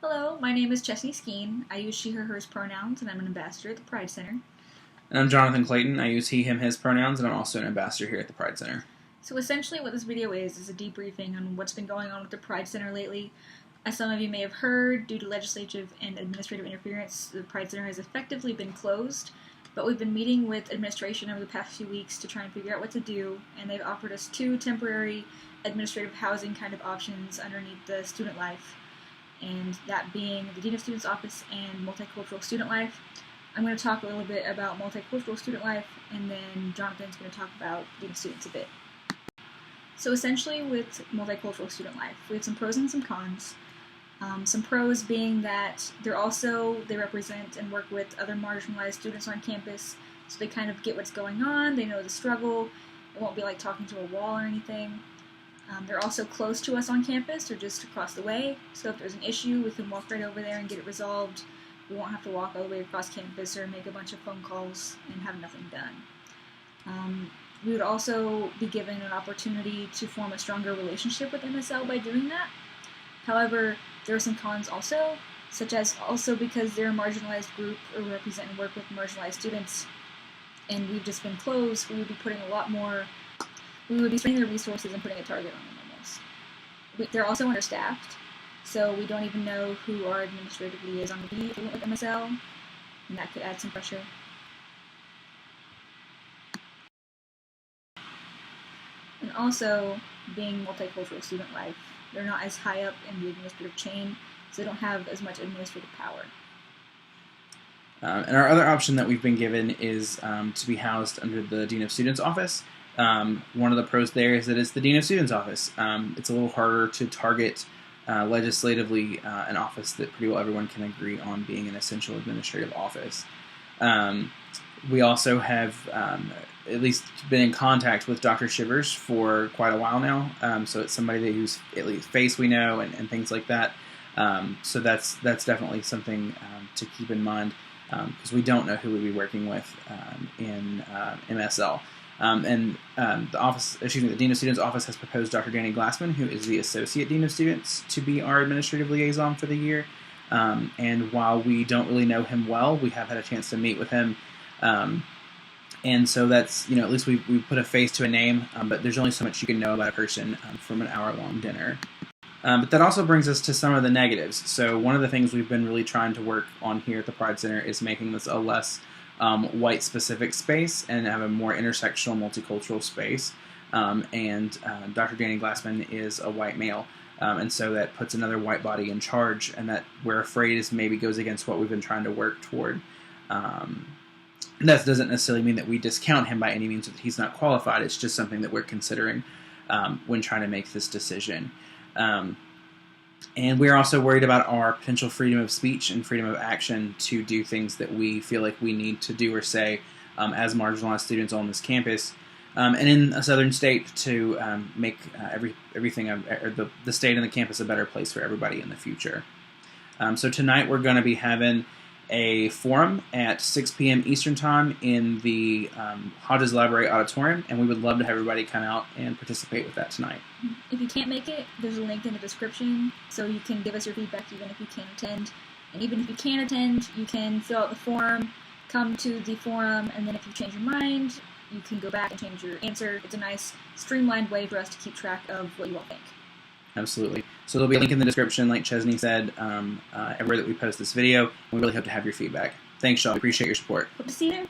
Hello, my name is Chesney Skeen. I use she, her, hers pronouns, and I'm an ambassador at the Pride Center. And I'm Jonathan Clayton. I use he, him, his pronouns, and I'm also an ambassador here at the Pride Center. So essentially what this video is a debriefing on what's been going on with the Pride Center lately. As some of you may have heard, due to legislative and administrative interference, the Pride Center has effectively been closed, but we've been meeting with administration over the past few weeks to try and figure out what to do, and they've offered us two temporary administrative housing kind of options underneath the student life, and that being the Dean of Students Office and Multicultural Student Life. I'm going to talk a little bit about Multicultural Student Life, and then Jonathan's going to talk about Dean of Students a bit. So essentially with Multicultural Student Life, we have some pros and some cons. Some pros being that they represent and work with other marginalized students on campus, so they kind of get what's going on, they know the struggle, it won't be like talking to a wall or anything. They're also close to us on campus, or just across the way, so if there's an issue, we can walk right over there and get it resolved. We won't have to walk all the way across campus or make a bunch of phone calls and have nothing done. We would also be given an opportunity to form a stronger relationship with MSL by doing that. However, there are some cons also, such as also because they're a marginalized group or represent and work with marginalized students, and we've just been closed, we would be spending their resources and putting a target on them almost. They're also understaffed, so we don't even know who our administrative liaison would be if we went with MSL, and that could add some pressure. And also, being Multicultural Student Life, they're not as high up in the administrative chain, so they don't have as much administrative power. And our other option that we've been given is to be housed under the Dean of Students Office. One of the pros there is that it's the Dean of Students Office. It's a little harder to target legislatively an office that pretty well everyone can agree on being an essential administrative office. We also have at least been in contact with Dr. Shivers for quite a while now, so it's somebody whose at least face we know and things like that. So that's definitely something to keep in mind, because we don't know who we'll be working with in MSL. The Dean of Students Office has proposed Dr. Danny Glassman, who is the Associate Dean of Students, to be our administrative liaison for the year. And while we don't really know him well, we have had a chance to meet with him. And so that's, at least we put a face to a name, but there's only so much you can know about a person from an hour-long dinner. But that also brings us to some of the negatives. So one of the things we've been really trying to work on here at the Pride Center is making this a less white-specific space and have a more intersectional, multicultural space. And Dr. Danny Glassman is a white male, and so that puts another white body in charge, and that we're afraid is maybe goes against what we've been trying to work toward. That doesn't necessarily mean that we discount him by any means, that he's not qualified. It's just something that we're considering when trying to make this decision. And we're also worried about our potential freedom of speech and freedom of action to do things that we feel like we need to do or say as marginalized students on this campus, and in a southern state to make the state and the campus a better place for everybody in the future. So tonight we're going to be having a forum at 6 p.m. Eastern Time in the Hodges Library Auditorium, and we would love to have everybody come out and participate with that tonight. If you can't make it, there's a link in the description, so you can give us your feedback even if you can't attend. And even if you can attend, you can fill out the form, come to the forum, and then if you change your mind, you can go back and change your answer. It's a nice, streamlined way for us to keep track of what you all think. Absolutely. So there'll be a link in the description, like Chesney said, everywhere that we post this video. We really hope to have your feedback. Thanks, y'all. We appreciate your support. Hope to see you there.